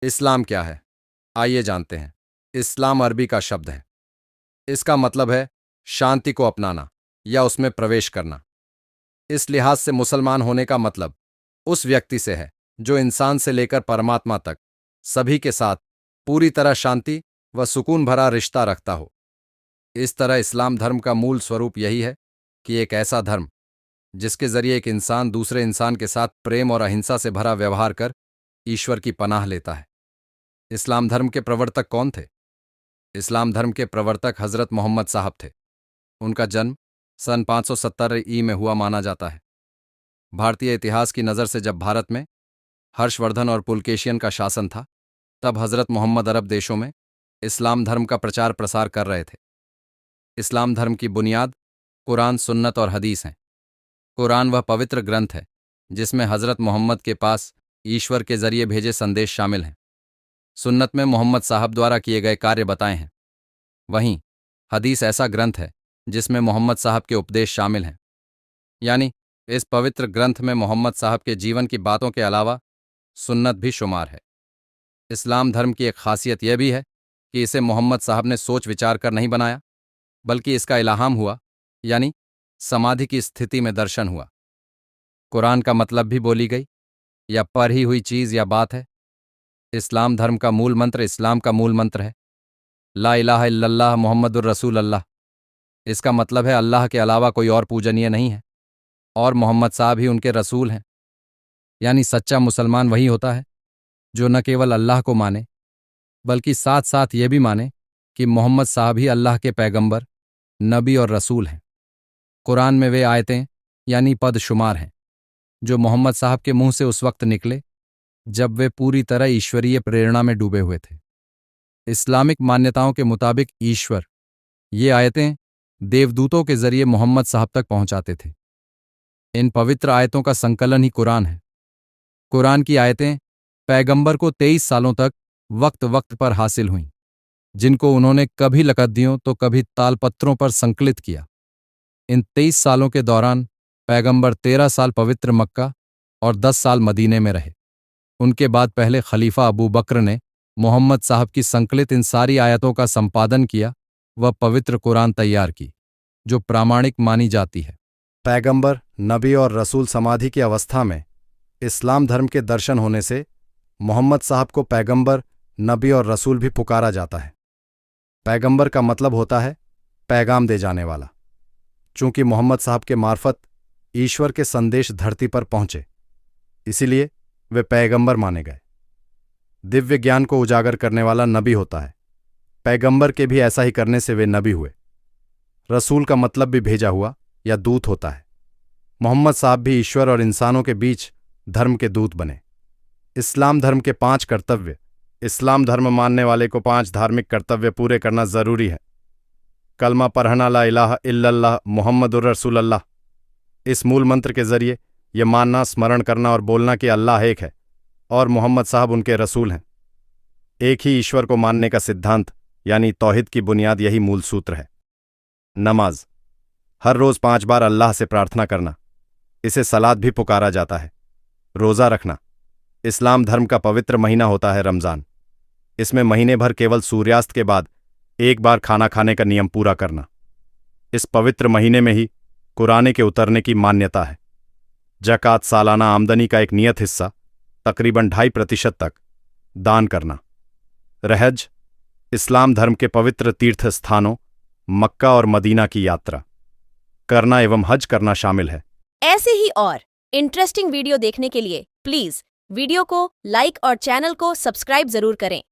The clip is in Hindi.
इस्लाम क्या है? आइए जानते हैं। इस्लाम अरबी का शब्द है। इसका मतलब है शांति को अपनाना या उसमें प्रवेश करना। इस लिहाज से मुसलमान होने का मतलब उस व्यक्ति से है जो इंसान से लेकर परमात्मा तक सभी के साथ पूरी तरह शांति व सुकून भरा रिश्ता रखता हो। इस तरह इस्लाम धर्म का मूल स्वरूप यही है कि एक ऐसा धर्म जिसके जरिए एक इंसान दूसरे इंसान के साथ प्रेम और अहिंसा से भरा व्यवहार कर ईश्वर की पनाह लेता है। इस्लाम धर्म के प्रवर्तक कौन थे? इस्लाम धर्म के प्रवर्तक हजरत मोहम्मद साहब थे। उनका जन्म सन 570 ई में हुआ माना जाता है। भारतीय इतिहास की नज़र से जब भारत में हर्षवर्धन और पुलकेशियन का शासन था, तब हजरत मोहम्मद अरब देशों में इस्लाम धर्म का प्रचार प्रसार कर रहे थे। इस्लाम धर्म की बुनियाद कुरान, सुन्नत और हदीस हैं। कुरान वह पवित्र ग्रंथ है जिसमें हजरत मोहम्मद के पास ईश्वर के जरिए भेजे संदेश शामिल हैं। सुन्नत में मोहम्मद साहब द्वारा किए गए कार्य बताए हैं। वहीं हदीस ऐसा ग्रंथ है जिसमें मोहम्मद साहब के उपदेश शामिल हैं। यानी इस पवित्र ग्रंथ में मोहम्मद साहब के जीवन की बातों के अलावा सुन्नत भी शुमार है। इस्लाम धर्म की एक खासियत यह भी है कि इसे मोहम्मद साहब ने सोच विचार कर नहीं बनाया, बल्कि इसका इल्हाम हुआ, यानी समाधि की स्थिति में दर्शन हुआ। कुरान का मतलब भी बोली गई या पढ़ी हुई चीज या बात है। इस्लाम धर्म का मूल मंत्र इस्लाम का मूल मंत्र है, ला इलाहा इल्लल्लाह मुहम्मदुर रसूल अल्लाह। इसका मतलब है अल्लाह के अलावा कोई और पूजनीय नहीं है और मोहम्मद साहब ही उनके रसूल हैं। यानी सच्चा मुसलमान वही होता है जो न केवल अल्लाह को माने, बल्कि साथ साथ ये भी माने कि मोहम्मद साहब ही अल्लाह के पैगंबर, नबी और रसूल हैं। कुरान में वे आयतें यानी पद शुमार हैं जो मोहम्मद साहब के मुंह से उस वक्त निकले जब वे पूरी तरह ईश्वरीय प्रेरणा में डूबे हुए थे। इस्लामिक मान्यताओं के मुताबिक ईश्वर ये आयतें देवदूतों के जरिए मोहम्मद साहब तक पहुंचाते थे। इन पवित्र आयतों का संकलन ही कुरान है। कुरान की आयतें पैगंबर को 23 सालों तक वक्त वक्त पर हासिल हुईं, जिनको उन्होंने कभी लकद्दियों तो कभी तालपत्रों पर संकलित किया। इन 23 सालों के दौरान पैगंबर 13 साल पवित्र मक्का और 10 साल मदीने में रहे। उनके बाद पहले खलीफा अबू बकर ने मोहम्मद साहब की संकलित इन सारी आयतों का संपादन किया व पवित्र कुरान तैयार की, जो प्रामाणिक मानी जाती है। पैगंबर, नबी और रसूल समाधि की अवस्था में इस्लाम धर्म के दर्शन होने से मोहम्मद साहब को पैगंबर, नबी और रसूल भी पुकारा जाता है। पैगंबर का मतलब होता है पैगाम दे जाने वाला। चूंकि मोहम्मद साहब के मार्फत ईश्वर के संदेश धरती पर पहुंचे, इसीलिए वे पैगंबर माने गए। दिव्य ज्ञान को उजागर करने वाला नबी होता है। पैगंबर के भी ऐसा ही करने से वे नबी हुए। रसूल का मतलब भी भेजा हुआ या दूत होता है। मोहम्मद साहब भी ईश्वर और इंसानों के बीच धर्म के दूत बने। इस्लाम धर्म के 5 कर्तव्य। इस्लाम धर्म मानने वाले को 5 धार्मिक कर्तव्य पूरे करना जरूरी है। कलमा पढ़ना, ला इलाहा इल्लल्लाह मुहम्मदुर रसूलल्लाह। इस मूल मंत्र के जरिए यह मानना, स्मरण करना और बोलना कि अल्लाह एक है और मोहम्मद साहब उनके रसूल हैं। एक ही ईश्वर को मानने का सिद्धांत यानी तौहीद की बुनियाद यही मूल सूत्र है। नमाज, हर रोज 5 बार अल्लाह से प्रार्थना करना, इसे सलात भी पुकारा जाता है। रोजा रखना, इस्लाम धर्म का पवित्र महीना होता है रमजान। इसमें महीने भर केवल सूर्यास्त के बाद एक बार खाना खाने का नियम पूरा करना। इस पवित्र महीने में ही कुरान के उतरने की मान्यता है। ज़कात, सालाना आमदनी का एक नियत हिस्सा तकरीबन 2.5% तक दान करना। रहज, इस्लाम धर्म के पवित्र तीर्थ स्थानों मक्का और मदीना की यात्रा करना एवं हज करना शामिल है। ऐसे ही और इंटरेस्टिंग वीडियो देखने के लिए प्लीज वीडियो को लाइक और चैनल को सब्सक्राइब जरूर करें।